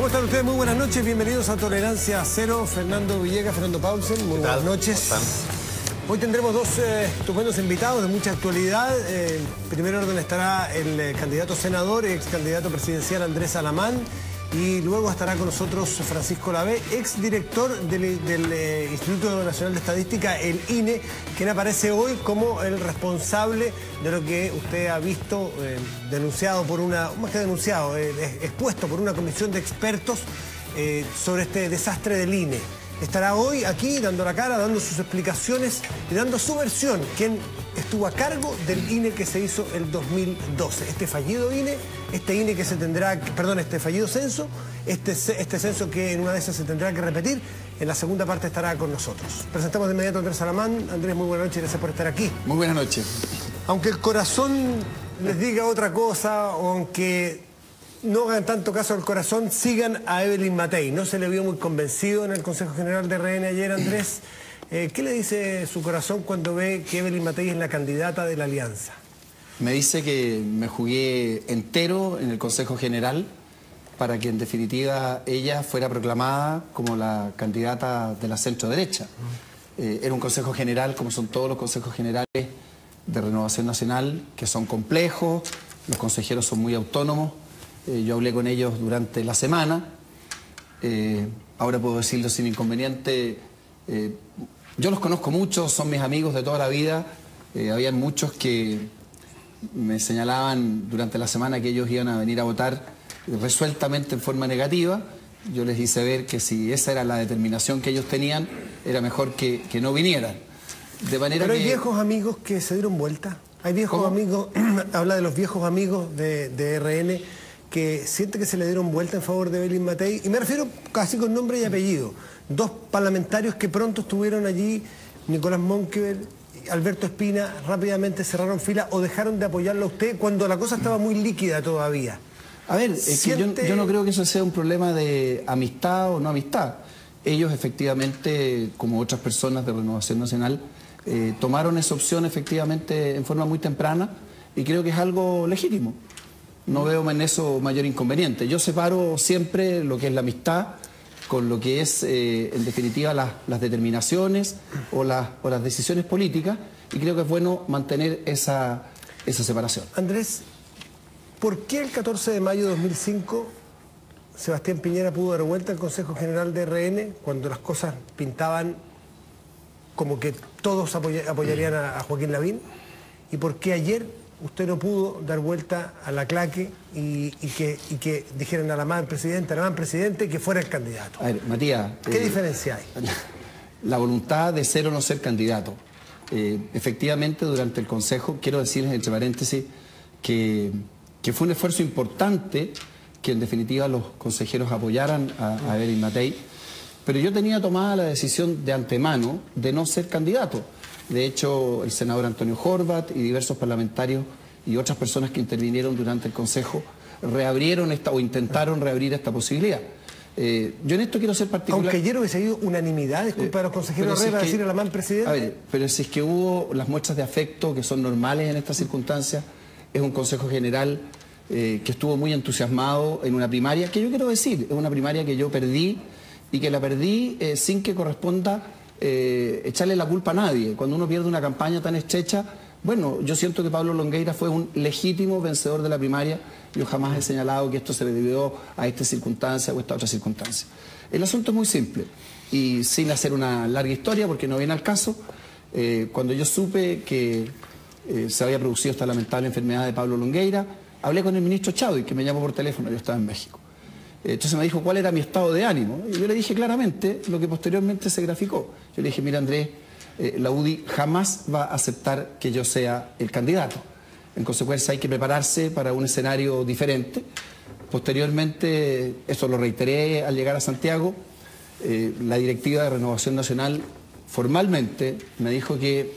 ¿Cómo están ustedes? Muy buenas noches, bienvenidos a Tolerancia Cero. Fernando Villegas, Fernando Paulsen, muy buenas noches. Hoy tendremos dos estupendos invitados de mucha actualidad. En primer orden estará el candidato senador, ex candidato presidencial Andrés Alamán. Y luego estará con nosotros Francisco Lavé, exdirector del Instituto Nacional de Estadística, el INE, quien aparece hoy como el responsable de lo que usted ha visto denunciado por una, más que denunciado, expuesto por una comisión de expertos sobre este desastre del INE. Estará hoy aquí dando la cara, dando sus explicaciones y dando su versión, quien estuvo a cargo del INE que se hizo el 2012. Este fallido INE, este INE que se tendrá, perdón, este fallido censo, este censo que en una de esas se tendrá que repetir, en la segunda parte estará con nosotros. Presentamos de inmediato a Andrés Alamán. Andrés, muy buenas noches, gracias por estar aquí. Muy buenas noches. Aunque el corazón les diga otra cosa, o aunque no hagan tanto caso al corazón, sigan a Evelyn Matei. No se le vio muy convencido en el Consejo General de RN ayer, Andrés. ¿Qué le dice su corazón cuando ve que Evelyn Matei es la candidata de la Alianza? Me dice que me jugué entero en el Consejo General para que en definitiva ella fuera proclamada como la candidata de la centro-derecha. Era un Consejo General, como son todos los consejos generales de Renovación Nacional, que son complejos, los consejeros son muy autónomos. Yo hablé con ellos durante la semana. Ahora puedo decirlo sin inconveniente. Yo los conozco mucho, son mis amigos de toda la vida. Habían muchos que me señalaban durante la semana que ellos iban a venir a votar resueltamente en forma negativa. Yo les hice ver que si esa era la determinación que ellos tenían, era mejor que no vinieran. De manera Pero hay que... viejos amigos que se dieron vuelta. Hay viejos amigos, habla de los viejos amigos de RN, que siente que se le dieron vuelta en favor de Evelyn Matei, y me refiero casi con nombre y apellido. Dos parlamentarios que pronto estuvieron allí, Nicolás Monkever, Alberto Espina, rápidamente cerraron fila o dejaron de apoyarlo a usted cuando la cosa estaba muy líquida todavía. A ver, es que yo no creo que eso sea un problema de amistad o no amistad. Ellos efectivamente, como otras personas de Renovación Nacional, tomaron esa opción efectivamente en forma muy temprana y creo que es algo legítimo. No veo en eso mayor inconveniente. Yo separo siempre lo que es la amistad con lo que es, en definitiva, las determinaciones o las decisiones políticas, y creo que es bueno mantener esa separación. Andrés, ¿por qué el 14 de mayo de 2005 Sebastián Piñera pudo dar vuelta al Consejo General de RN cuando las cosas pintaban como que todos apoyarían a Joaquín Lavín? ¿Y por qué ayer usted no pudo dar vuelta a la claque y que dijeran Alamán presidente, que fuera el candidato? A ver, Matías... ¿Qué diferencia hay? La voluntad de ser o no ser candidato. Efectivamente, durante el Consejo, quiero decirles entre paréntesis que fue un esfuerzo importante que en definitiva los consejeros apoyaran a Evelyn Matei, pero yo tenía tomada la decisión de antemano de no ser candidato. De hecho, el senador Antonio Horvat y diversos parlamentarios y otras personas que intervinieron durante el Consejo reabrieron o intentaron reabrir esta posibilidad. Yo en esto quiero ser particular... Aunque ayer hubiese habido unanimidad, disculpa, de los consejeros para decir Alamán presidente. A ver, pero si es que hubo las muestras de afecto que son normales en estas circunstancias, es un Consejo General que estuvo muy entusiasmado en una primaria, que yo quiero decir, es una primaria que yo perdí y que la perdí sin que corresponda echarle la culpa a nadie. Cuando uno pierde una campaña tan estrecha, bueno, yo siento que Pablo Longueira fue un legítimo vencedor de la primaria. Yo jamás he señalado que esto se le debió a esta circunstancia o a esta otra circunstancia. El asunto es muy simple y sin hacer una larga historia porque no viene al caso, cuando yo supe que se había producido esta lamentable enfermedad de Pablo Longueira, hablé con el ministro Chadwick, que me llamó por teléfono, yo estaba en México. Entonces me dijo cuál era mi estado de ánimo y yo le dije claramente lo que posteriormente se graficó. Yo le dije, mira Andrés, la UDI jamás va a aceptar que yo sea el candidato. En consecuencia hay que prepararse para un escenario diferente. Posteriormente, esto lo reiteré al llegar a Santiago, la directiva de Renovación Nacional formalmente me dijo que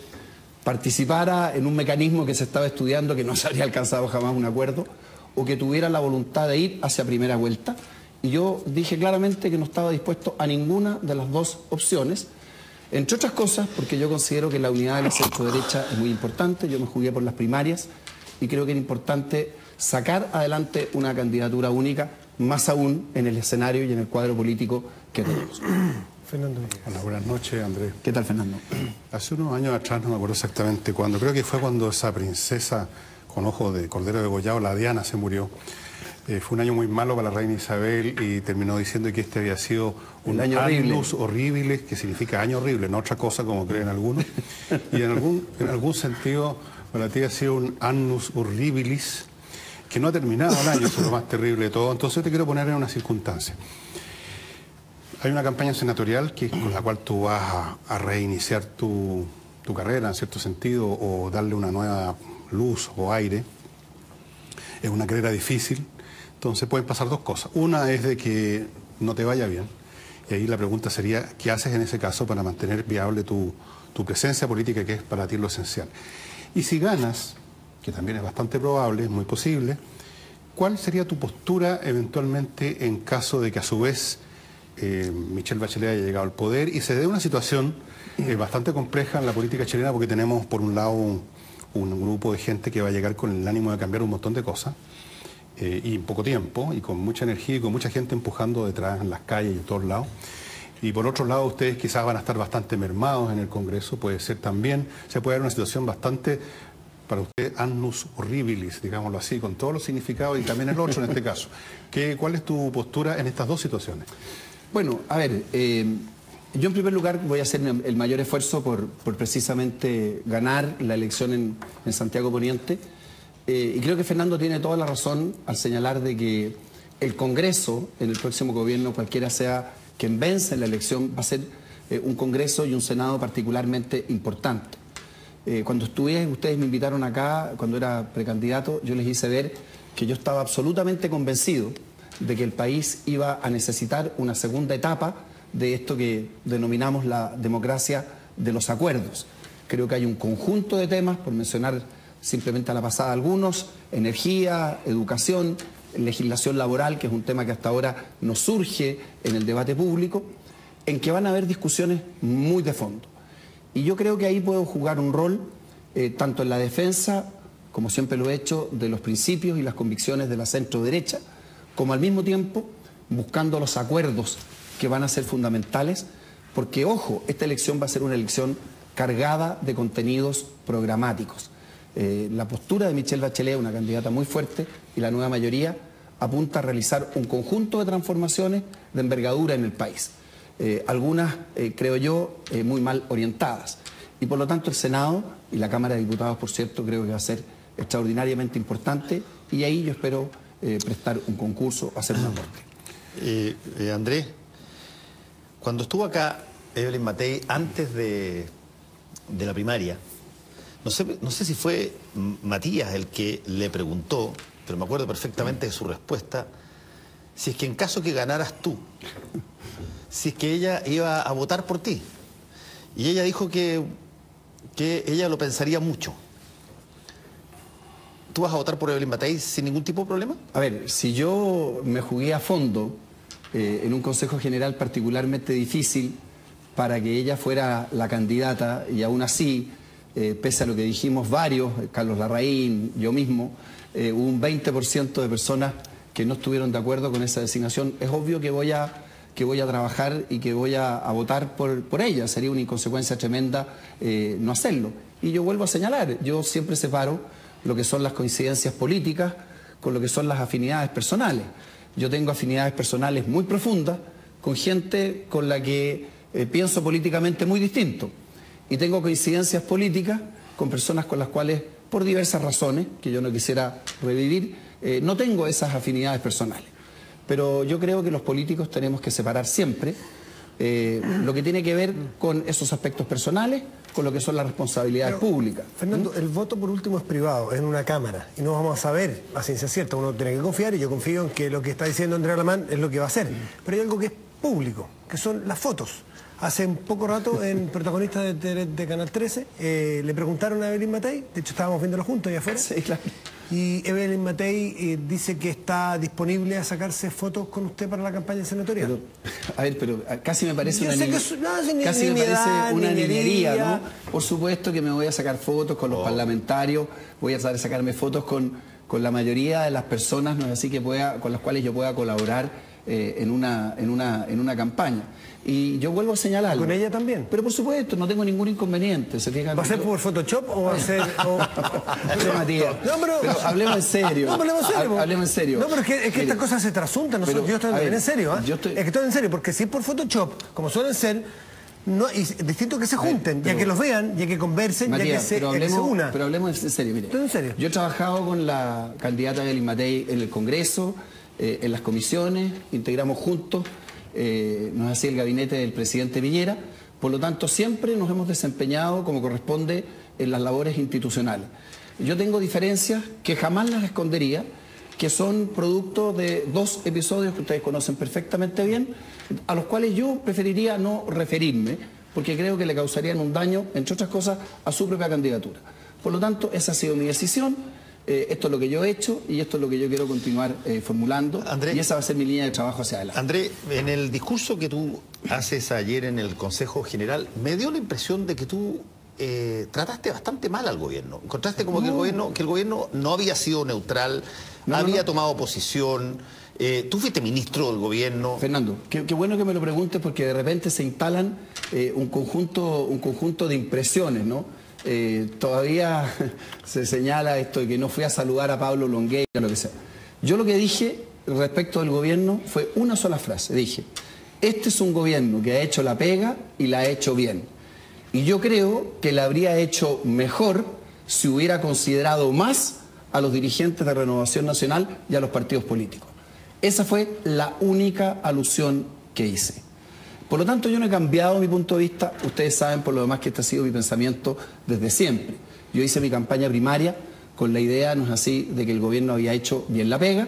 participara en un mecanismo que se estaba estudiando, que no se habría alcanzado jamás un acuerdo, o que tuviera la voluntad de ir hacia primera vuelta. Y yo dije claramente que no estaba dispuesto a ninguna de las dos opciones, entre otras cosas porque yo considero que la unidad de la centro-derecha es muy importante. Yo me jugué por las primarias y creo que era importante sacar adelante una candidatura única más aún en el escenario y en el cuadro político que tenemos. Fernando. Hola, buenas noches, Andrés. ¿Qué tal, Fernando? Hace unos años atrás, no me acuerdo exactamente cuándo, creo que fue cuando esa princesa con ojos de cordero degollado, la Diana, se murió. Fue un año muy malo para la reina Isabel y terminó diciendo que este había sido un año annus horribilis, que significa año horrible, no otra cosa como creen algunos. Y en algún sentido para ti ha sido un annus horribilis que no ha terminado el año, eso es lo más terrible de todo. Entonces te quiero poner en una circunstancia. Hay una campaña senatorial con la cual tú vas a reiniciar tu carrera en cierto sentido o darle una nueva luz o aire. Es una carrera difícil. Entonces pueden pasar dos cosas. Una es de que no te vaya bien. Y ahí la pregunta sería, ¿qué haces en ese caso para mantener viable tu presencia política, que es para ti lo esencial? Y si ganas, que también es bastante probable, es muy posible, ¿cuál sería tu postura eventualmente en caso de que a su vez Michelle Bachelet haya llegado al poder y se dé una situación bastante compleja en la política chilena, porque tenemos por un lado un grupo de gente que va a llegar con el ánimo de cambiar un montón de cosas y en poco tiempo y con mucha energía y con mucha gente empujando detrás en las calles y en todos lados? Y por otro lado, ustedes quizás van a estar bastante mermados en el Congreso, puede ser también, se puede dar una situación bastante, para usted, annus horribilis, digámoslo así, con todos los significados y también el otro en este caso. ¿Cuál es tu postura en estas dos situaciones? Bueno, a ver, yo en primer lugar voy a hacer el mayor esfuerzo por precisamente ganar la elección en Santiago Poniente. Y creo que Fernando tiene toda la razón al señalar de que el Congreso, en el próximo gobierno, cualquiera sea quien vence en la elección, va a ser un Congreso y un Senado particularmente importante. Cuando ustedes me invitaron acá, cuando era precandidato, yo les hice ver que yo estaba absolutamente convencido de que el país iba a necesitar una segunda etapa de esto que denominamos la democracia de los acuerdos. Creo que hay un conjunto de temas, por mencionar simplemente a la pasada algunos: energía, educación, legislación laboral, que es un tema que hasta ahora no surge en el debate público, en que van a haber discusiones muy de fondo. Y yo creo que ahí puedo jugar un rol, tanto en la defensa, como siempre lo he hecho, de los principios y las convicciones de la centro-derecha, como al mismo tiempo buscando los acuerdos que van a ser fundamentales, porque, ojo, esta elección va a ser una elección cargada de contenidos programáticos. La postura de Michelle Bachelet, una candidata muy fuerte, y la nueva mayoría apunta a realizar un conjunto de transformaciones de envergadura en el país. Algunas, creo yo, muy mal orientadas. Y por lo tanto el Senado y la Cámara de Diputados, por cierto, creo que va a ser extraordinariamente importante, y ahí yo espero prestar un concurso, hacer un aporte. Andrés, cuando estuvo acá Evelyn Matei antes de la primaria, no sé si fue Matías el que le preguntó, pero me acuerdo perfectamente de su respuesta, si es que en caso que ganaras tú, si es que ella iba a votar por ti. Y ella dijo que ella lo pensaría mucho. ¿Tú vas a votar por Evelyn Matei sin ningún tipo de problema? A ver, si yo me jugué a fondo en un Consejo General particularmente difícil para que ella fuera la candidata, y aún así, pese a lo que dijimos varios, Carlos Larraín, yo mismo, hubo un 20% de personas que no estuvieron de acuerdo con esa designación, es obvio que voy a trabajar y que voy a votar por ella. Sería una inconsecuencia tremenda no hacerlo. Y yo vuelvo a señalar, yo siempre separo lo que son las coincidencias políticas con lo que son las afinidades personales. Yo tengo afinidades personales muy profundas con gente con la que pienso políticamente muy distinto. Y tengo coincidencias políticas con personas con las cuales, por diversas razones, que yo no quisiera revivir, no tengo esas afinidades personales. Pero yo creo que los políticos tenemos que separar siempre lo que tiene que ver con esos aspectos personales, con lo que son las responsabilidades públicas. Fernando, el voto por último es privado, es en una cámara, y no vamos a saber a ciencia cierta. Uno tiene que confiar, y yo confío en que lo que está diciendo Andrea Alamán es lo que va a hacer. Pero hay algo que es público, que son las fotos. Hace un poco rato, en Protagonista de Canal 13, le preguntaron a Evelyn Matei, de hecho estábamos viéndolo juntos allá afuera. Sí, claro. Y Evelyn Matei dice que está disponible a sacarse fotos con usted para la campaña senatorial. Pero casi me parece una niñería, ¿no? Por supuesto que me voy a sacar fotos con los parlamentarios, voy a sacarme fotos con con la mayoría de las personas, no es así, con las cuales yo pueda colaborar en una campaña. Y yo vuelvo a señalar. ¿Con ella también? Pero por supuesto, no tengo ningún inconveniente. ¿Va a ser por Photoshop o va a ser...? Matías, pero hablemos en serio. No, hablemos en serio. No, pero es que estas cosas se trasuntan. Yo estoy en serio. Es que estoy en serio, porque si es por Photoshop, como suelen ser, no, y es distinto que se junten, ya que los vean, ya que conversen, Matías, ya que se unan. Pero hablemos en serio, mire. Estoy en serio. Yo he trabajado con la candidata Evelyn Matei en el Congreso, en las comisiones, integramos juntos, nos hacía el gabinete del presidente Piñera, por lo tanto siempre nos hemos desempeñado como corresponde en las labores institucionales. Yo tengo diferencias que jamás las escondería, que son producto de 2 episodios que ustedes conocen perfectamente bien, a los cuales yo preferiría no referirme, porque creo que le causarían un daño, entre otras cosas, a su propia candidatura. Por lo tanto, esa ha sido mi decisión, esto es lo que yo he hecho y esto es lo que yo quiero continuar formulando, André, y esa va a ser mi línea de trabajo hacia adelante. André, en el discurso que tú haces ayer en el Consejo General, me dio la impresión de que tú trataste bastante mal al gobierno. Encontraste como que el gobierno no había sido neutral, había tomado posición. Tú fuiste ministro del gobierno. Fernando, qué bueno que me lo preguntes, porque de repente se instalan un conjunto de impresiones, ¿no? Todavía se señala esto de que no fui a saludar a Pablo Longueira, lo que sea. Yo lo que dije respecto del gobierno fue una sola frase. Dije, este es un gobierno que ha hecho la pega y la ha hecho bien. Y yo creo que la habría hecho mejor si hubiera considerado más a los dirigentes de Renovación Nacional y a los partidos políticos. Esa fue la única alusión que hice. Por lo tanto, yo no he cambiado mi punto de vista. Ustedes saben, por lo demás, que este ha sido mi pensamiento desde siempre. Yo hice mi campaña primaria con la idea, no es así, de que el gobierno había hecho bien la pega,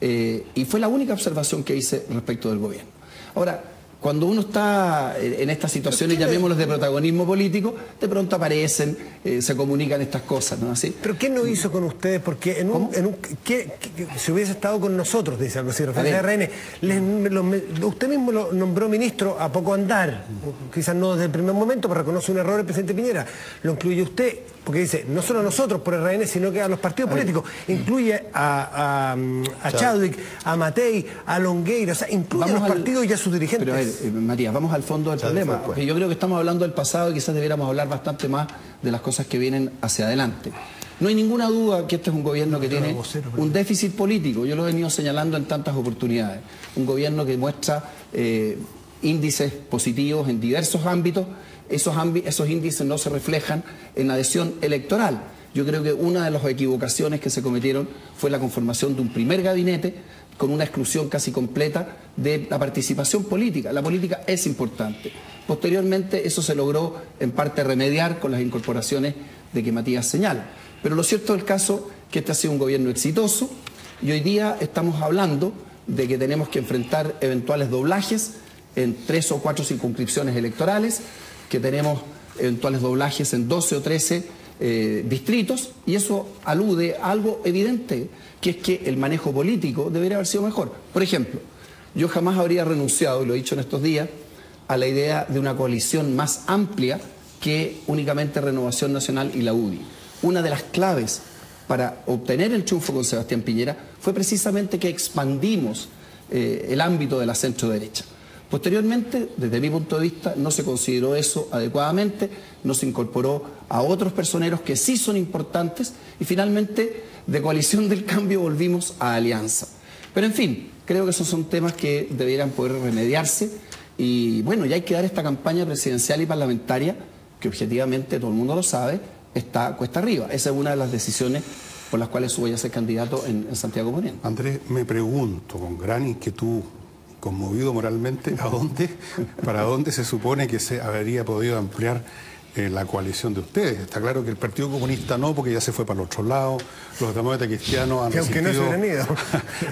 y fue la única observación que hice respecto del gobierno. Ahora, cuando uno está en estas situaciones, llamémoslos de protagonismo político, de pronto aparecen, se comunican estas cosas, ¿no? ¿Así? ¿Pero qué no hizo con ustedes? Porque si hubiese estado con nosotros, dice algo así, referente a RN, usted mismo lo nombró ministro a poco andar, quizás no desde el primer momento, pero reconoce un error el presidente Piñera. Lo incluye usted, porque dice, no solo a nosotros por RN, sino que a los partidos políticos. Incluye a Chadwick, a Matei, a Longueira, o sea, incluye a los partidos y a sus dirigentes. Pero a ver, Matías, vamos al fondo del problema. Porque yo creo que estamos hablando del pasado y quizás debiéramos hablar bastante más de las cosas que vienen hacia adelante. No hay ninguna duda que este es un gobierno que tiene un déficit político. Yo lo he venido señalando en tantas oportunidades. Un gobierno que muestra índices positivos en diversos ámbitos. Esos índices no se reflejan en adhesión electoral. Yo creo que una de las equivocaciones que se cometieron fue la conformación de un primer gabinete con una exclusión casi completa de la participación política. La política es importante. Posteriormente eso se logró en parte remediar con las incorporaciones de que Matías señala. Pero lo cierto del caso es que este ha sido un gobierno exitoso y hoy día estamos hablando de que tenemos que enfrentar eventuales doblajes en 3 o 4 circunscripciones electorales, que tenemos eventuales doblajes en 12 o 13 distritos, y eso alude a algo evidente, que es que el manejo político debería haber sido mejor. Por ejemplo, yo jamás habría renunciado, y lo he dicho en estos días, a la idea de una coalición más amplia que únicamente Renovación Nacional y la UDI. Una de las claves para obtener el triunfo con Sebastián Piñera fue precisamente que expandimos el ámbito de la centro-derecha. Posteriormente, desde mi punto de vista, no se consideró eso adecuadamente, no se incorporó a otros personeros que sí son importantes y finalmente de coalición del cambio volvimos a alianza. Pero en fin, creo que esos son temas que debieran poder remediarse y bueno, ya hay que dar esta campaña presidencial y parlamentaria que objetivamente, todo el mundo lo sabe, está cuesta arriba. Esa es una de las decisiones por las cuales voy a ser candidato en Santiago Poniente. Andrés, me pregunto con gran inquietud, conmovido moralmente, ¿para dónde se supone que se habría podido ampliar la coalición de ustedes? Está claro que el Partido Comunista no, porque ya se fue para el otro lado. Los demócratas cristianos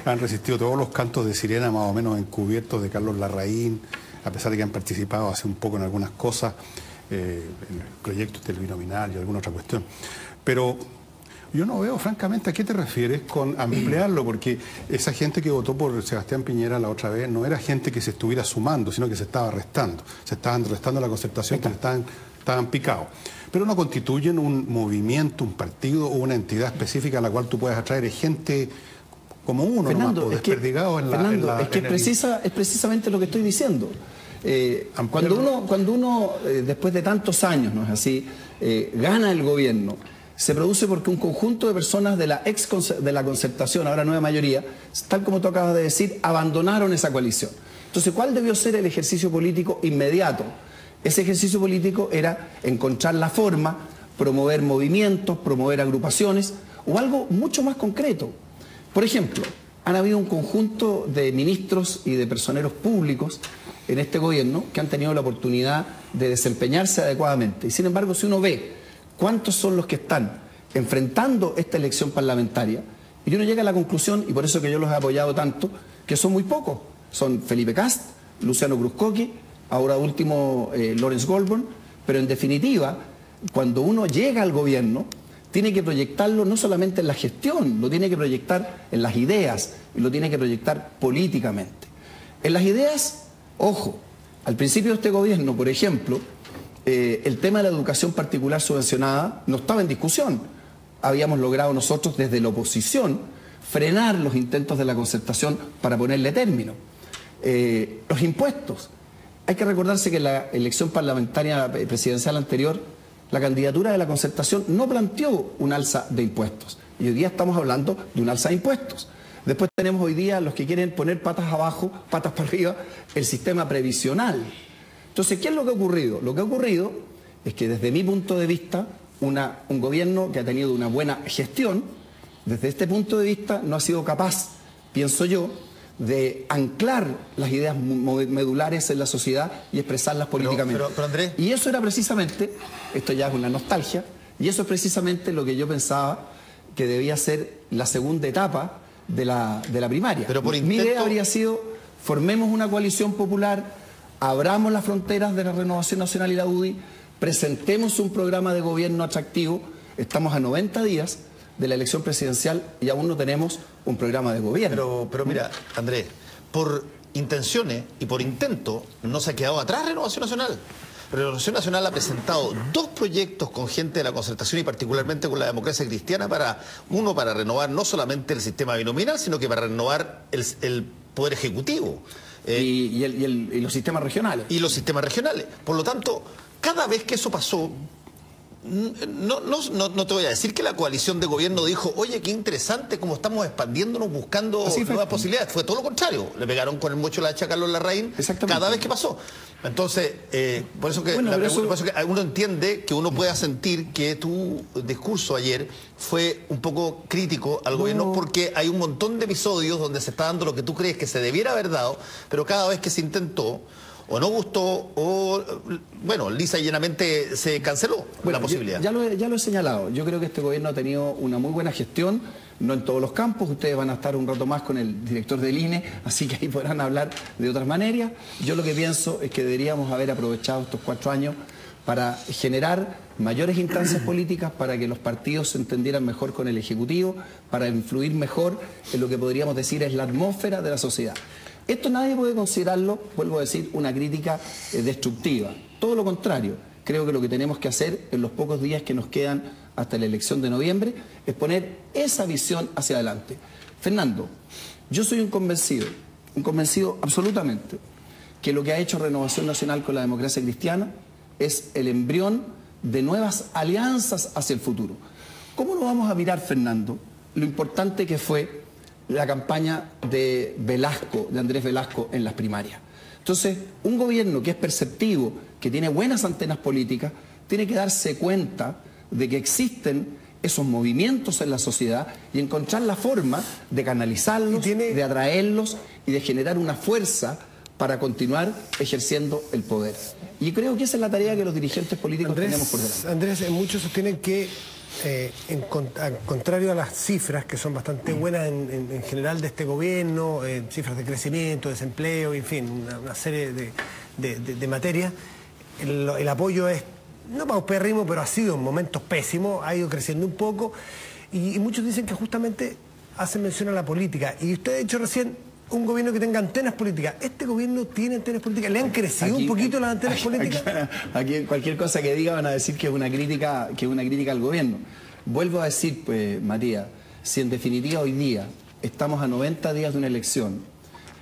han resistido todos los cantos de sirena más o menos encubiertos de Carlos Larraín, a pesar de que han participado hace un poco en algunas cosas, en el proyecto del binominal y alguna otra cuestión. Pero yo no veo, francamente, ¿a qué te refieres con ampliarlo? Porque esa gente que votó por Sebastián Piñera la otra vez no era gente que se estuviera sumando, sino que se estaba restando. Se estaban restando la concertación, que estaban picados. pero no constituyen un movimiento, un partido o una entidad específica a la cual tú puedes atraer gente como uno, Fernando, nomás, desperdigado es precisamente lo que estoy diciendo. Cuando uno después de tantos años, ¿no es así?, gana el gobierno, se produce porque un conjunto de personas de la concertación, ahora nueva mayoría, tal como tú acabas de decir, abandonaron esa coalición. Entonces, ¿cuál debió ser el ejercicio político inmediato? Ese ejercicio político era encontrar la forma, promover movimientos, promover agrupaciones o algo mucho más concreto. Por ejemplo, han habido un conjunto de ministros y de personeros públicos en este gobierno que han tenido la oportunidad de desempeñarse adecuadamente. Y sin embargo, si uno ve cuántos son los que están enfrentando esta elección parlamentaria, y uno llega a la conclusión, y por eso que yo los he apoyado tanto, que son muy pocos. Son Felipe Kast, Luciano Cruzcoqui, ahora último Lawrence Goldburn, pero en definitiva, cuando uno llega al gobierno, tiene que proyectarlo no solamente en la gestión, lo tiene que proyectar en las ideas, y lo tiene que proyectar políticamente. En las ideas, ojo, al principio de este gobierno, por ejemplo, el tema de la educación particular subvencionada no estaba en discusión. Habíamos logrado nosotros desde la oposición frenar los intentos de la concertación para ponerle término. Los impuestos. Hay que recordarse que en la elección parlamentaria presidencial anterior, la candidatura de la concertación no planteó un alza de impuestos. Y hoy día estamos hablando de un alza de impuestos. Después tenemos hoy día los que quieren poner patas abajo, patas para arriba, el sistema previsional. Entonces, ¿qué es lo que ha ocurrido? Lo que ha ocurrido es que desde mi punto de vista, un gobierno que ha tenido una buena gestión, desde este punto de vista no ha sido capaz, pienso yo, de anclar las ideas medulares en la sociedad y expresarlas políticamente. Pero Andrés... Y eso era precisamente, esto ya es una nostalgia, y eso es precisamente lo que yo pensaba que debía ser la segunda etapa de la primaria. Pero por Mi idea habría sido, formemos una coalición popular, abramos las fronteras de la Renovación Nacional y la UDI, presentemos un programa de gobierno atractivo. Estamos a 90 días de la elección presidencial y aún no tenemos un programa de gobierno. Pero mira, Andrés, por intenciones y por intento no se ha quedado atrás Renovación Nacional. Renovación Nacional ha presentado 2 proyectos con gente de la concertación y particularmente con la democracia cristiana para renovar no solamente el sistema binominal, sino que para renovar el poder ejecutivo. Y los sistemas regionales. Y los sistemas regionales. Por lo tanto, cada vez que eso pasó, no te voy a decir que la coalición de gobierno dijo, oye, qué interesante cómo estamos expandiéndonos buscando nuevas posibilidades. Fue todo lo contrario. Le pegaron con el mocho la hacha a Carlos Larraín cada vez que pasó. Entonces, por eso que uno entiende que uno pueda sentir que tu discurso ayer fue un poco crítico al gobierno, porque hay un montón de episodios donde se está dando lo que tú crees que se debiera haber dado, pero cada vez que se intentó, o no gustó, o, bueno, lisa y llanamente se canceló la posibilidad. Ya lo he señalado. Yo creo que este gobierno ha tenido una muy buena gestión, no en todos los campos. Ustedes van a estar un rato más con el director del INE, así que ahí podrán hablar de otras maneras. Yo lo que pienso es que deberíamos haber aprovechado estos 4 años para generar mayores instancias políticas, para que los partidos se entendieran mejor con el Ejecutivo, para influir mejor en lo que podríamos decir es la atmósfera de la sociedad. Esto nadie puede considerarlo, vuelvo a decir, una crítica destructiva. Todo lo contrario, creo que lo que tenemos que hacer en los pocos días que nos quedan hasta la elección de noviembre es poner esa visión hacia adelante. Fernando, yo soy un convencido absolutamente, que lo que ha hecho Renovación Nacional con la democracia cristiana es el embrión de nuevas alianzas hacia el futuro. ¿Cómo no vamos a mirar, Fernando, lo importante que fue la campaña de Andrés Velasco en las primarias? Entonces, un gobierno que es perceptivo, que tiene buenas antenas políticas, tiene que darse cuenta de que existen esos movimientos en la sociedad y encontrar la forma de canalizarlos, de atraerlos y de generar una fuerza para continuar ejerciendo el poder. Y creo que esa es la tarea que los dirigentes políticos tenemos por delante. Andrés, muchos sostienen que al contrario a las cifras, que son bastante buenas en general de este gobierno, cifras de crecimiento, desempleo, en fin, una serie de materias, el apoyo es, no paupérrimo, pero ha sido en momentos pésimos, ha ido creciendo un poco, y muchos dicen que justamente hacen mención a la política. Y usted ha dicho recién, un gobierno que tenga antenas políticas. ¿Este gobierno tiene antenas políticas? ¿Le han crecido un poquito las antenas políticas? Aquí cualquier cosa que diga van a decir que es una crítica al gobierno. Vuelvo a decir, pues, Matías, si en definitiva hoy día estamos a 90 días de una elección,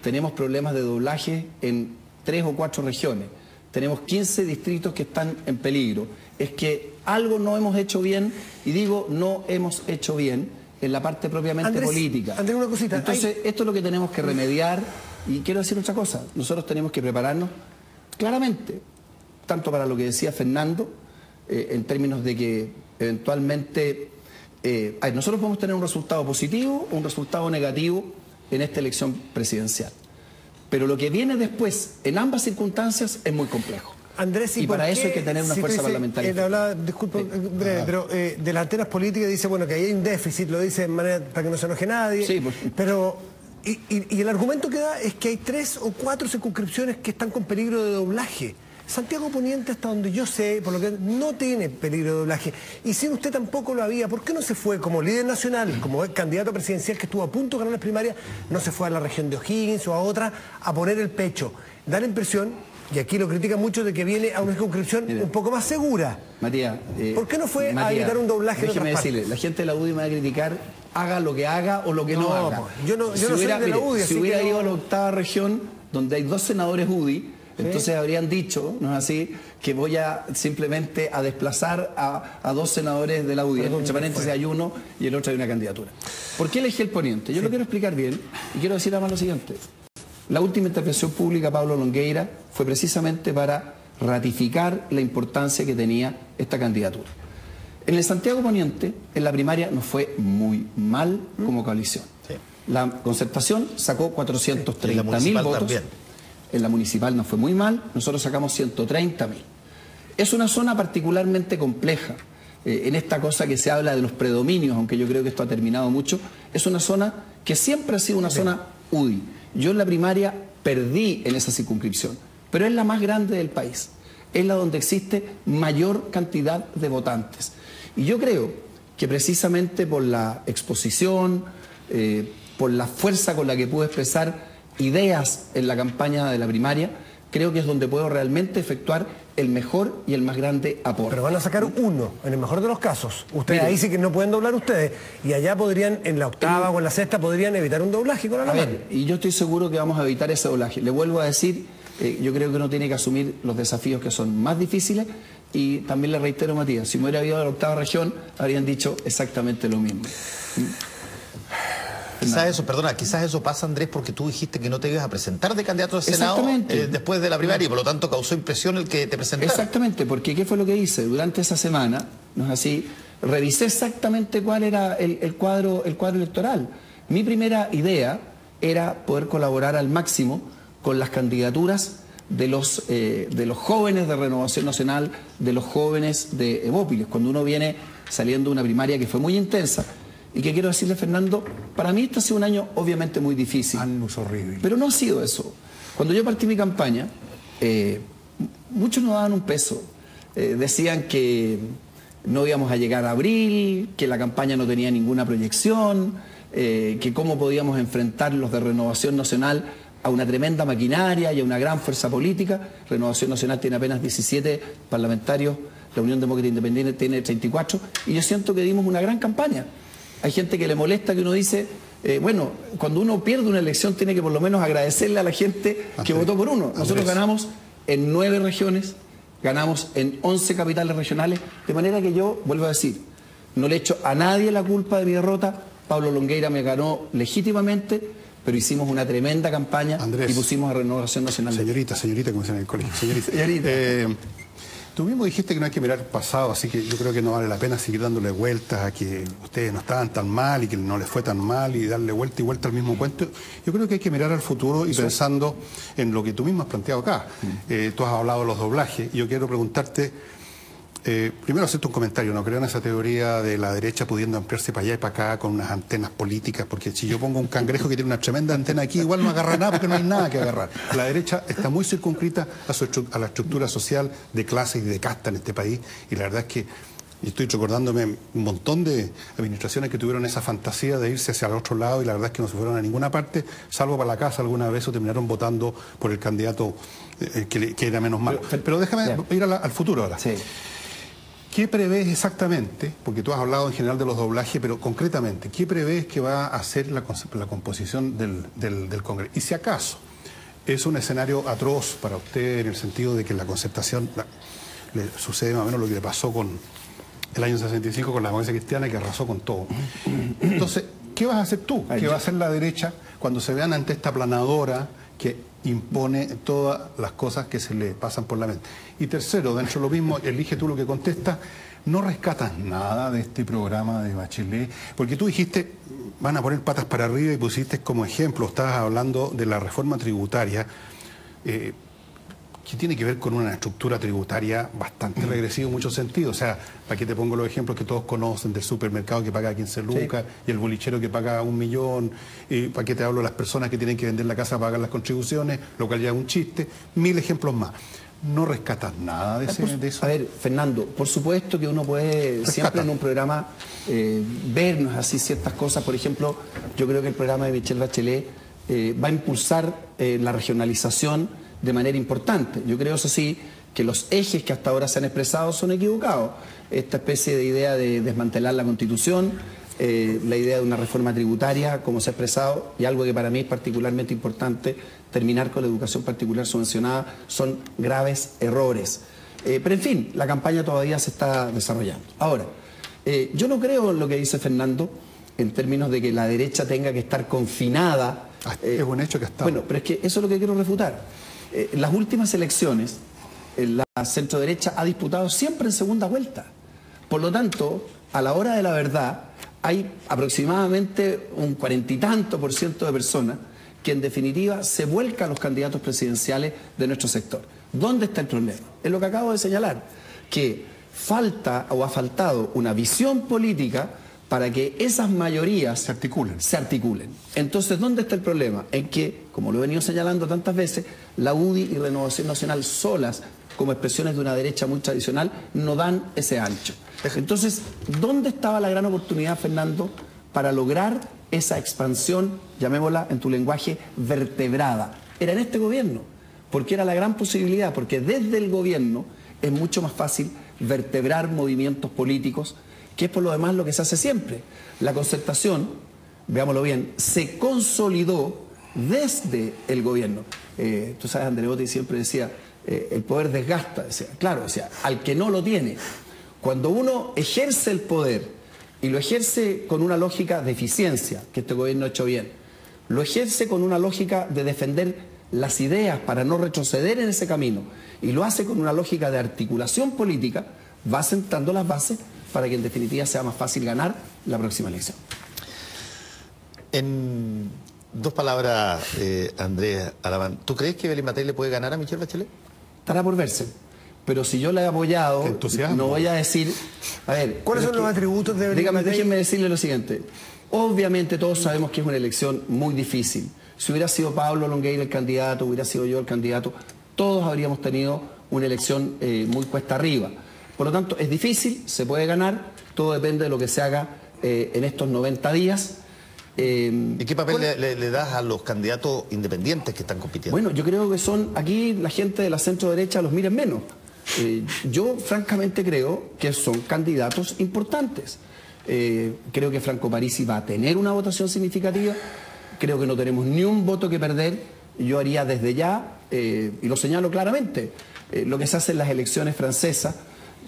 tenemos problemas de doblaje en 3 o 4 regiones, tenemos 15 distritos que están en peligro, es que algo no hemos hecho bien, y digo no hemos hecho bien en la parte propiamente política. Andrés, una cosita. Entonces, esto es lo que tenemos que remediar, y quiero decir otra cosa, nosotros tenemos que prepararnos claramente, tanto para lo que decía Fernando, en términos de que eventualmente nosotros podemos tener un resultado positivo o un resultado negativo en esta elección presidencial. Pero lo que viene después, en ambas circunstancias, es muy complejo. Andrés, y para eso hay que tener una fuerza parlamentaria. Disculpa, breve, pero de las antenas políticas dice, bueno, que ahí hay un déficit, lo dice de manera para que no se enoje nadie. Sí, pero y el argumento que da es que hay 3 o 4 circunscripciones que están con peligro de doblaje. Santiago Poniente, hasta donde yo sé, por lo que no tiene peligro de doblaje. Y si usted tampoco lo había, ¿por qué no se fue como líder nacional, como candidato presidencial que estuvo a punto de ganar las primarias, no se fue a la región de O'Higgins o a otra a poner el pecho? Da la impresión, y aquí lo critican mucho, de que viene a una circunscripción un poco más segura. Matías, ¿por qué no fue a evitar un doblaje en otras partes? La gente de la UDI me va a criticar, haga lo que haga o lo que no haga. Yo no soy de la UDI, si hubiera ido a la 8ª región, donde hay 2 senadores UDI, entonces habrían dicho, ¿no es así?, que voy a simplemente a desplazar a 2 senadores de la UDI. Entre paréntesis hay uno y el otro hay una candidatura. ¿Por qué elegí el Poniente? Yo lo quiero explicar bien y quiero decir además lo siguiente. La última intervención pública de Pablo Longueira fue precisamente para ratificar la importancia que tenía esta candidatura. En el Santiago Poniente, en la primaria, nos fue muy mal como coalición. Sí. La Concertación sacó 430.000 votos. También. En la municipal nos fue muy mal, nosotros sacamos 130.000. Es una zona particularmente compleja. En esta cosa que se habla de los predominios, aunque yo creo que esto ha terminado mucho, es una zona que siempre ha sido una zona UDI. Yo en la primaria perdí en esa circunscripción, pero es la más grande del país. Es la donde existe mayor cantidad de votantes. Y yo creo que precisamente por la exposición, por la fuerza con la que pude expresar ideas en la campaña de la primaria, creo que es donde puedo realmente efectuar el mejor y el más grande aporte. Pero van a sacar uno, en el mejor de los casos. Ustedes ahí sí que no pueden doblar ustedes, y allá podrían, en la 8ª o en la 6ª, podrían evitar un doblaje con la mano. Y yo estoy seguro que vamos a evitar ese doblaje. Le vuelvo a decir, yo creo que uno tiene que asumir los desafíos que son más difíciles, y también le reitero, Matías, si me hubiera ido a la 8ª región, habrían dicho exactamente lo mismo. Quizás eso pasa, Andrés, porque tú dijiste que no te ibas a presentar de candidato al Senado después de la primaria, y por lo tanto causó impresión el que te presentara. Exactamente, porque ¿qué fue lo que hice? Durante esa semana, no es así, revisé exactamente cuál era el cuadro electoral. Mi primera idea era poder colaborar al máximo con las candidaturas de los jóvenes de Renovación Nacional, de los jóvenes de Evópiles, cuando uno viene saliendo de una primaria que fue muy intensa. Y que quiero decirle, Fernando, para mí este ha sido un año obviamente muy difícil. Annus horrible. Pero no ha sido eso. Cuando yo partí mi campaña, muchos no daban un peso. Decían que no íbamos a llegar a abril, que la campaña no tenía ninguna proyección, que cómo podíamos enfrentar los de Renovación Nacional a una tremenda maquinaria y a una gran fuerza política. Renovación Nacional tiene apenas 17 parlamentarios, la Unión Demócrata Independiente tiene 34, y yo siento que dimos una gran campaña. Hay gente que le molesta que uno dice, bueno, cuando uno pierde una elección tiene que por lo menos agradecerle a la gente que votó por uno. Nosotros ganamos en 9 regiones, ganamos en 11 capitales regionales, de manera que yo, vuelvo a decir, no le echo a nadie la culpa de mi derrota. Pablo Longueira me ganó legítimamente, pero hicimos una tremenda campaña. Andrés, y pusimos a Renovación Nacional. Señorita, como dicen en el colegio. Señorita. Tú mismo dijiste que no hay que mirar el pasado, así que yo creo que no vale la pena seguir dándole vueltas a que ustedes no estaban tan mal y que no les fue tan mal y darle vuelta y vuelta al mismo cuento. Yo creo que hay que mirar al futuro y pensando en lo que tú mismo has planteado acá. Tú has hablado de los doblajes y yo quiero preguntarte, primero hacerte un comentario. No creo en esa teoría de la derecha pudiendo ampliarse para allá y para acá con unas antenas políticas, porque si yo pongo un cangrejo que tiene una tremenda antena aquí, igual no agarra nada porque no hay nada que agarrar. La derecha está muy circunscrita a la estructura social de clase y de casta en este país, y la verdad es que Y estoy recordándome un montón de administraciones que tuvieron esa fantasía de irse hacia el otro lado y la verdad es que no se fueron a ninguna parte, salvo para la casa alguna vez o terminaron votando por el candidato que era menos malo. Pero déjame ir al futuro ahora. Sí. ¿Qué prevés exactamente? Porque tú has hablado en general de los doblajes, pero concretamente, ¿qué prevés que va a ser la composición del Congreso? Y si acaso es un escenario atroz para usted en el sentido de que la concertación le sucede más o menos lo que le pasó con el año 65 con la democracia cristiana, que arrasó con todo. Entonces, ¿qué vas a hacer tú? ¿Qué va a hacer la derecha cuando se vean ante esta aplanadora que impone todas las cosas que se le pasan por la mente? Y tercero, dentro de lo mismo, elige tú lo que contestas, no rescatas nada de este programa de Bachelet, porque tú dijiste, van a poner patas para arriba y pusiste como ejemplo, estabas hablando de la reforma tributaria, que tiene que ver con una estructura tributaria bastante regresiva en muchos sentidos. O sea, ¿para qué te pongo los ejemplos que todos conocen del supermercado que paga 15 lucas y el bolichero que paga 1 millón? ¿Para qué te hablo de las personas que tienen que vender la casa para pagar las contribuciones? Lo cual ya es un chiste. 1000 ejemplos más. ¿No rescatas nada de eso? A ver, Fernando, por supuesto que uno puede siempre en un programa vernos así ciertas cosas. Por ejemplo, yo creo que el programa de Michelle Bachelet va a impulsar la regionalización de manera importante. Yo creo, eso sí, que los ejes que hasta ahora se han expresado son equivocados. Esta especie de idea de desmantelar la Constitución, la idea de una reforma tributaria, como se ha expresado, y algo que para mí es particularmente importante, terminar con la educación particular subvencionada, son graves errores. Pero en fin, la campaña todavía se está desarrollando. Ahora, yo no creo en lo que dice Fernando, en términos de que la derecha tenga que estar confinada. Es un hecho que está. Bueno, pero es que eso es lo que quiero refutar. En las últimas elecciones, la centroderecha ha disputado siempre en segunda vuelta. Por lo tanto, a la hora de la verdad, hay aproximadamente un 40 y tanto % de personas que en definitiva se vuelcan a los candidatos presidenciales de nuestro sector. ¿Dónde está el problema? Es lo que acabo de señalar, que falta o ha faltado una visión política para que esas mayorías se articulen. Entonces, ¿dónde está el problema? En que, como lo he venido señalando tantas veces, la UDI y Renovación Nacional solas, como expresiones de una derecha muy tradicional, no dan ese ancho. Entonces, ¿dónde estaba la gran oportunidad, Fernando, para lograr esa expansión, llamémosla en tu lenguaje, vertebrada? Era en este gobierno, porque era la gran posibilidad, porque desde el gobierno es mucho más fácil vertebrar movimientos políticos, que es por lo demás lo que se hace siempre. La concertación, veámoslo bien, se consolidó desde el gobierno. Tú sabes, Andreotti siempre decía, el poder desgasta, decía, claro, decía, al que no lo tiene. Cuando uno ejerce el poder y lo ejerce con una lógica de eficiencia, que este gobierno ha hecho bien, lo ejerce con una lógica de defender las ideas para no retroceder en ese camino, y lo hace con una lógica de articulación política, va sentando las bases para que en definitiva sea más fácil ganar la próxima elección. En 2 palabras, Andrés Alamán, ¿tú crees que Evelyn Matei le puede ganar a Michelle Bachelet? Estará por verse. Pero si yo la he apoyado, no voy a decir... A ver, ¿cuáles son los atributos de Evelyn Matei? Déjenme decirle lo siguiente. Obviamente todos sabemos que es una elección muy difícil. Si hubiera sido Pablo Longueira el candidato, hubiera sido yo el candidato, todos habríamos tenido una elección muy cuesta arriba. Por lo tanto, es difícil, se puede ganar, todo depende de lo que se haga en estos 90 días. ¿Y qué papel le das a los candidatos independientes que están compitiendo? Bueno, yo creo que son, aquí la gente de la centro derecha los miren menos. Yo francamente creo que son candidatos importantes. Creo que Franco Parisi va a tener una votación significativa, creo que no tenemos ni un voto que perder. Yo haría desde ya, y lo señalo claramente, lo que se hace en las elecciones francesas,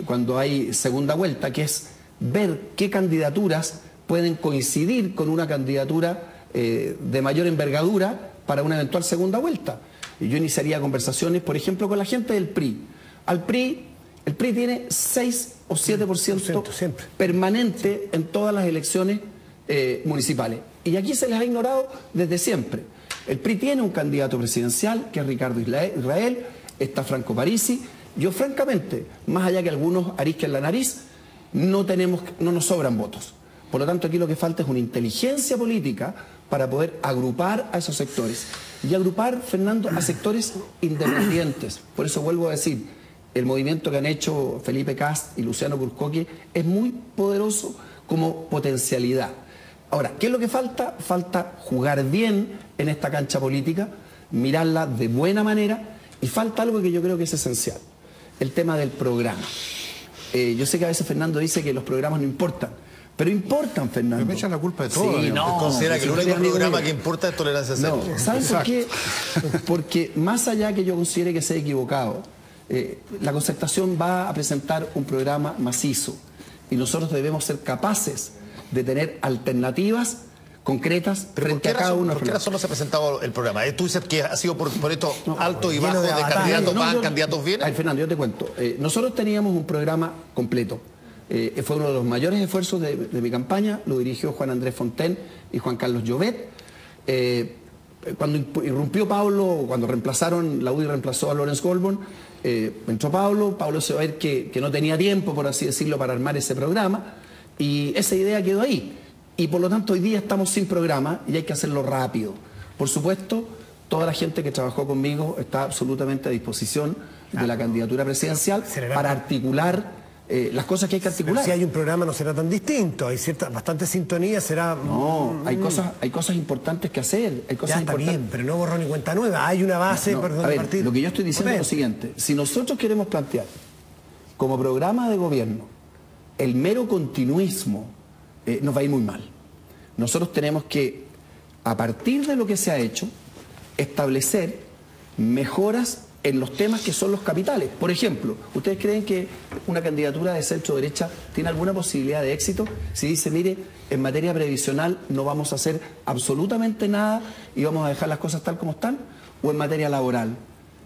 cuando hay segunda vuelta, que es ver qué candidaturas pueden coincidir con una candidatura de mayor envergadura para una eventual segunda vuelta. Y yo iniciaría conversaciones, por ejemplo, con la gente del PRI. El PRI tiene 6 o 7% permanente en todas las elecciones municipales. Y aquí se les ha ignorado desde siempre. El PRI tiene un candidato presidencial, que es Ricardo Israel, está Franco Parisi. Yo, francamente, más allá que algunos arisquen la nariz, no nos sobran votos. Por lo tanto, aquí lo que falta es una inteligencia política para poder agrupar a esos sectores. Y agrupar, Fernando, a sectores independientes. Por eso vuelvo a decir, el movimiento que han hecho Felipe Kast y Luciano Kurkoki es muy poderoso como potencialidad. Ahora, ¿qué es lo que falta? Falta jugar bien en esta cancha política, mirarla de buena manera, y falta algo que yo creo que es esencial, el tema del programa. Yo sé que a veces Fernando dice que los programas no importan, pero importan, Fernando. Me echan la culpa de todo. Sí, no, considera que el único programa que importa es Tolerancia Cero. No, ¿saben por qué? Porque más allá que yo considere que sea equivocado, la Concertación va a presentar un programa macizo y nosotros debemos ser capaces de tener alternativas concretas frente a cada uno. ¿Por qué razón no se ha presentado el programa? Tú dices que ha sido por esto alto y bajo de candidatos van, candidatos vienen. Ay, Fernando, yo te cuento. Nosotros teníamos un programa completo. Fue uno de los mayores esfuerzos de mi campaña, lo dirigió Juan Andrés Fontaine y Juan Carlos Llobet. Cuando irrumpió Pablo, cuando reemplazaron, la UDI reemplazó a Lorenz Goldborn, entró Pablo se va a ver que no tenía tiempo, por así decirlo, para armar ese programa, y esa idea quedó ahí. Y por lo tanto hoy día estamos sin programa y hay que hacerlo rápido. Por supuesto, toda la gente que trabajó conmigo está absolutamente a disposición de la candidatura presidencial para articular las cosas que hay que articular. Pero si hay un programa no será tan distinto, hay bastante sintonía, será... No, hay cosas importantes que hacer. Hay cosas ya está bien, pero no borrón y cuenta nueva, hay una base por donde partir. Lo que yo estoy diciendo es lo siguiente: si nosotros queremos plantear como programa de gobierno el mero continuismo, nos va a ir muy mal. Nosotros tenemos que, a partir de lo que se ha hecho, establecer mejoras en los temas que son los capitales. Por ejemplo, ¿ustedes creen que una candidatura de centro-derecha tiene alguna posibilidad de éxito si dice, mire, en materia previsional no vamos a hacer absolutamente nada y vamos a dejar las cosas tal como están? ¿O en materia laboral?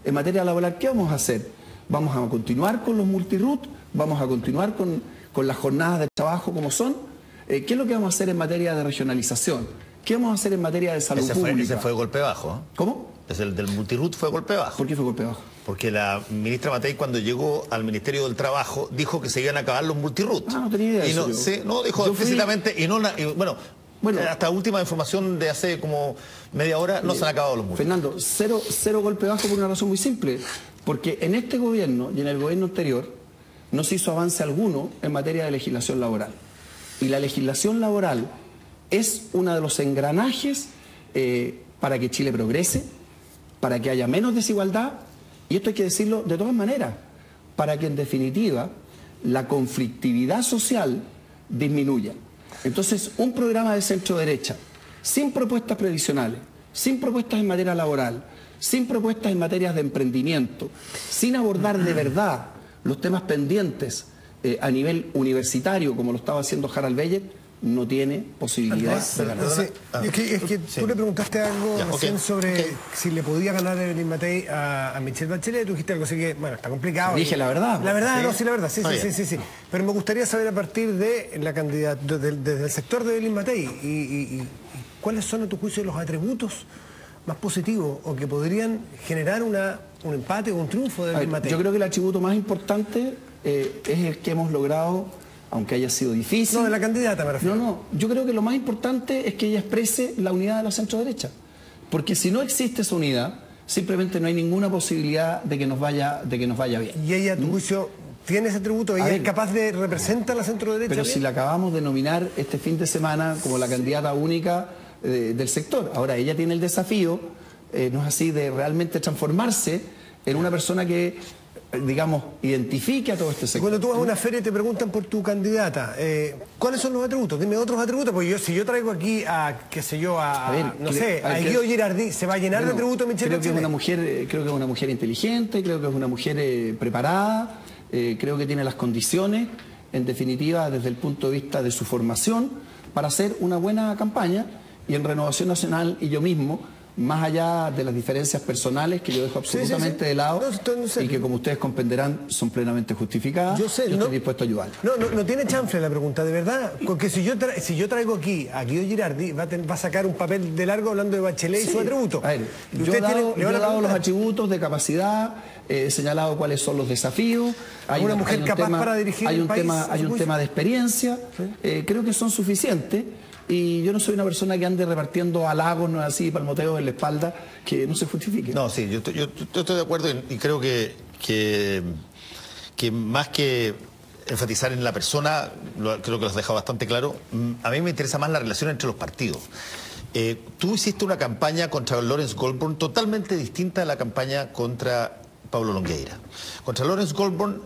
En materia laboral, ¿qué vamos a hacer? ¿Vamos a continuar con los multirut? ¿Vamos a continuar con las jornadas de trabajo como son? ¿Qué es lo que vamos a hacer en materia de regionalización? ¿Qué vamos a hacer en materia de salud pública? Ese fue golpe bajo, ¿eh? ¿Cómo? El del multirut fue golpe bajo. ¿Por qué fue golpe bajo? Porque la ministra Matei, cuando llegó al Ministerio del Trabajo, dijo que se iban a acabar los multirut. Ah, no tenía idea de eso. No, dijo explícitamente, bueno, hasta última información de hace como media hora, no se han acabado los multirut. Fernando, cero golpe bajo por una razón muy simple. Porque en este gobierno y en el gobierno anterior no se hizo avance alguno en materia de legislación laboral. Y la legislación laboral es uno de los engranajes para que Chile progrese, para que haya menos desigualdad, y esto hay que decirlo de todas maneras, para que en definitiva la conflictividad social disminuya. Entonces, un programa de centro-derecha, sin propuestas previsionales, sin propuestas en materia laboral, sin propuestas en materias de emprendimiento, sin abordar de verdad los temas pendientes a nivel universitario, como lo estaba haciendo Harald Beyer, no tiene posibilidad de ganar. Es que tú le preguntaste algo recién sobre si le podía ganar Evelyn Matei a Michelle Bachelet. Tú dijiste algo así que, bueno, está complicado. Dije la verdad. La verdad, ¿sí? La verdad, sí. Pero me gustaría saber a partir de la candidatura, desde el sector de Evelyn Matei, y cuáles son, a tu juicio, los atributos más positivos o que podrían generar un empate o un triunfo de Evelyn Matei. Yo creo que el atributo más importante es el que hemos logrado, aunque haya sido difícil. No, de la candidata me refiero. No, yo creo que lo más importante es que ella exprese la unidad de la centro-derecha. Porque si no existe esa unidad, simplemente no hay ninguna posibilidad de que nos vaya bien. ¿Y ella, a tu juicio, tiene ese atributo? ¿Ella es capaz de representar a la centro-derecha? Pero bien? si la acabamos de nominar este fin de semana como la candidata única del sector. Ahora, ella tiene el desafío, no es así, de realmente transformarse en una persona que, digamos, identifique a todo este sector. Cuando tú vas a una feria y te preguntan por tu candidata, ¿cuáles son los atributos? Dime otros atributos, porque si yo traigo aquí a Guido Girardí, ¿se va a llenar de atributos Michelle Bachelet? Creo que es una mujer inteligente, creo que es una mujer preparada, creo que tiene las condiciones, en definitiva, desde el punto de vista de su formación, para hacer una buena campaña, y en Renovación Nacional y yo mismo, más allá de las diferencias personales que yo dejo absolutamente de lado, y que, como ustedes comprenderán, son plenamente justificadas, yo estoy dispuesto a ayudar. No tiene chanfle la pregunta, de verdad. Porque si yo traigo aquí a Guido Girardí, va a sacar un papel de largo hablando de Bachelet y su atributo. A ver, yo he dado los atributos de capacidad, he señalado cuáles son los desafíos. Hay una mujer capaz para dirigir el país. Hay un tema de experiencia, creo que son suficientes. Y yo no soy una persona que ande repartiendo halagos, no es así, palmoteos en la espalda, que no se justifique. No, sí, yo estoy de acuerdo y creo que que más que enfatizar en la persona, creo que lo has dejado bastante claro, a mí me interesa más la relación entre los partidos. Tú hiciste una campaña contra Lawrence Goldborn totalmente distinta a la campaña contra Pablo Longueira. Contra Lawrence Goldborn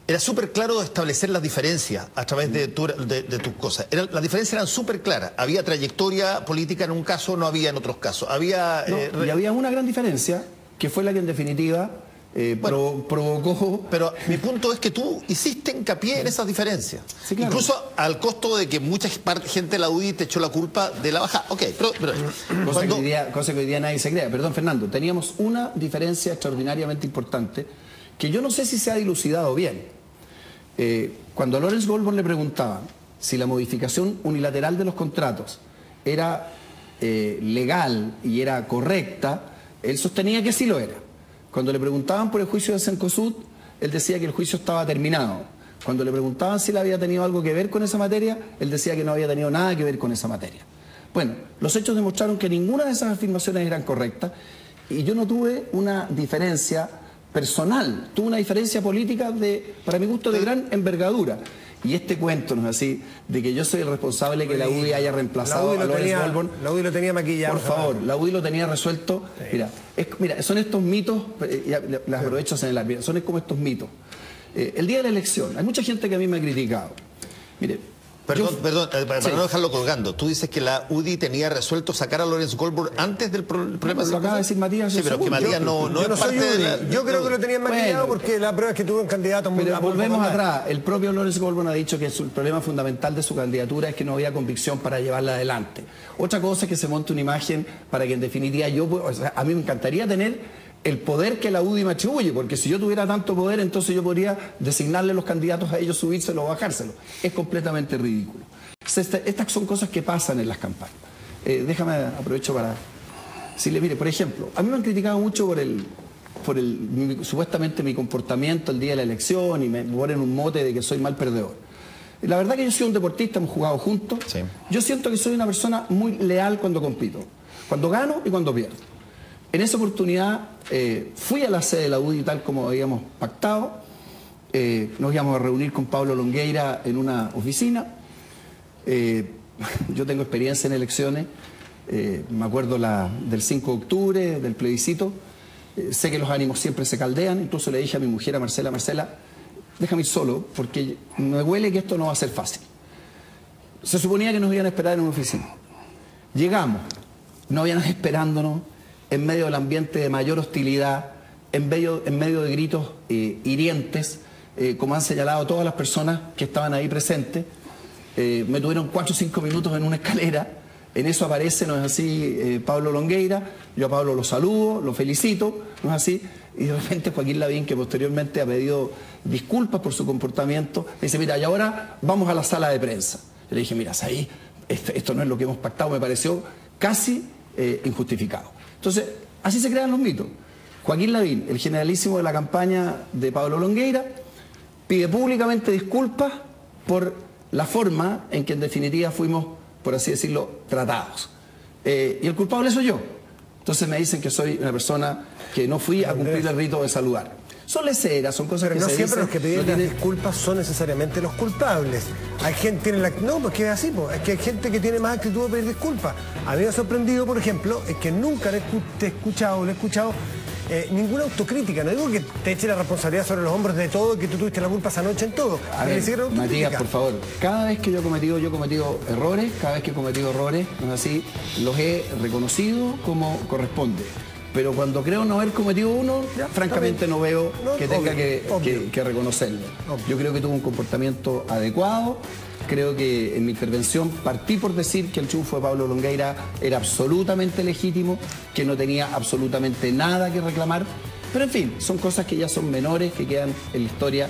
era súper claro establecer las diferencias a través de tus cosas. Las diferencias eran súper claras. Había trayectoria política en un caso, no había en otros casos. Y había una gran diferencia, que fue la que en definitiva provocó... Pero mi punto es que tú hiciste hincapié en esas diferencias. Sí, claro. Incluso al costo de que mucha gente de la UDI te echó la culpa de la bajada. Ok, cosa que hoy día nadie se crea. Perdón, Fernando, teníamos una diferencia extraordinariamente importante que yo no sé si se ha dilucidado bien. Cuando a Lawrence Goldborn le preguntaban si la modificación unilateral de los contratos era legal y era correcta, él sostenía que sí lo era. Cuando le preguntaban por el juicio de Cencosud, él decía que el juicio estaba terminado. Cuando le preguntaban si él había tenido algo que ver con esa materia, él decía que no había tenido nada que ver con esa materia. Bueno, los hechos demostraron que ninguna de esas afirmaciones eran correctas y yo no tuve una diferencia personal, tuve una diferencia política para mi gusto, de gran envergadura. Y este cuento, ¿no es así?, de que yo soy el responsable de que la UDI haya reemplazado a Lawrence Goldborn. La UDI lo tenía maquillado. Por favor, la UDI lo tenía resuelto. Sí. Mira, son estos mitos, las aprovecho en el son como estos mitos. El día de la elección, hay mucha gente que a mí me ha criticado. Mire, Perdón, para no dejarlo colgando, tú dices que la UDI tenía resuelto sacar a Lawrence Goldborn antes del problema. Lo acaba de decir Matías. Sí, pero que Matías no es parte de la... Yo creo que lo tenían maquillado porque la prueba es que tuvo un candidato muy... Pero volvemos atrás. El propio Lawrence Goldborn ha dicho que el problema fundamental de su candidatura es que no había convicción para llevarla adelante. Otra cosa es que se monte una imagen para que en definitiva a mí me encantaría tener el poder que la UDI me atribuye, porque si yo tuviera tanto poder, entonces yo podría designarle los candidatos a ellos, subírselo o bajárselo. Es completamente ridículo. Estas son cosas que pasan en las campañas. Déjame, aprovecho para decirle, mire, por ejemplo, a mí me han criticado mucho por supuestamente mi comportamiento el día de la elección y me ponen un mote de que soy mal perdedor. La verdad que yo soy un deportista, hemos jugado juntos. Sí. Yo siento que soy una persona muy leal cuando compito, cuando gano y cuando pierdo. En esa oportunidad fui a la sede de la UDI tal como habíamos pactado. Nos íbamos a reunir con Pablo Longueira en una oficina. Yo tengo experiencia en elecciones. Me acuerdo del 5 de octubre, del plebiscito. Sé que los ánimos siempre se caldean. Incluso le dije a mi mujer, a Marcela, déjame ir solo porque me huele que esto no va a ser fácil. Se suponía que nos iban a esperar en una oficina. Llegamos, no había nadie esperándonos, en medio del ambiente de mayor hostilidad, en medio de gritos hirientes, como han señalado todas las personas que estaban ahí presentes. Me tuvieron 4 o 5 minutos en una escalera. En eso aparece, ¿no es así?, Pablo Longueira. Yo a Pablo lo saludo, lo felicito, ¿no es así? Y de repente Joaquín Lavín, que posteriormente ha pedido disculpas por su comportamiento, me dice, mira, y ahora vamos a la sala de prensa. Yo le dije, mira, ahí, esto no es lo que hemos pactado, me pareció casi injustificado. Entonces, así se crean los mitos. Joaquín Lavín, el generalísimo de la campaña de Pablo Longueira, pide públicamente disculpas por la forma en que en definitiva fuimos, por así decirlo, tratados. Y el culpable soy yo. Entonces me dicen que soy una persona que no fui a cumplir el rito de saludar. Son leceras, son cosas que se dicen. Pero no siempre los que piden las disculpas son necesariamente los culpables. Hay gente tiene no, pues que es así, pues. Es que hay gente que tiene más actitud de pedir disculpas. A mí me ha sorprendido, por ejemplo, es que nunca le he escuchado ninguna autocrítica. No digo que te eche la responsabilidad sobre los hombros de todo, que tú tuviste la culpa esa noche en todo. A ver, Matías, por favor, cada vez que yo he cometido errores, cada vez que he cometido errores, no es así, los he reconocido como corresponde. Pero cuando creo no haber cometido uno, francamente no veo que tenga que reconocerlo. Obvio. Yo creo que tuvo un comportamiento adecuado. Creo que en mi intervención partí por decir que el triunfo de Pablo Longueira era absolutamente legítimo, que no tenía absolutamente nada que reclamar. Pero en fin, son cosas que ya son menores, que quedan en la historia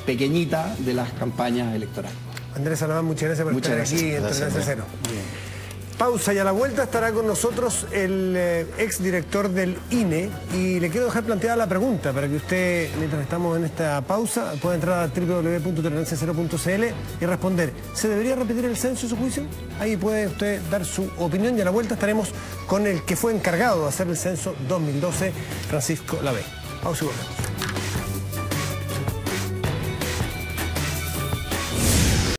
pequeñita de las campañas electorales. Andrés Alamán, muchas gracias por estar aquí en Tolerancia Cero. Pausa y a la vuelta estará con nosotros el exdirector del INE y le quiero dejar planteada la pregunta para que usted, mientras estamos en esta pausa, pueda entrar a www.toleranciacero.cl y responder. ¿Se debería repetir el censo en su juicio? Ahí puede usted dar su opinión y a la vuelta estaremos con el que fue encargado de hacer el censo 2012, Francisco Lavé. Pausa y volvemos.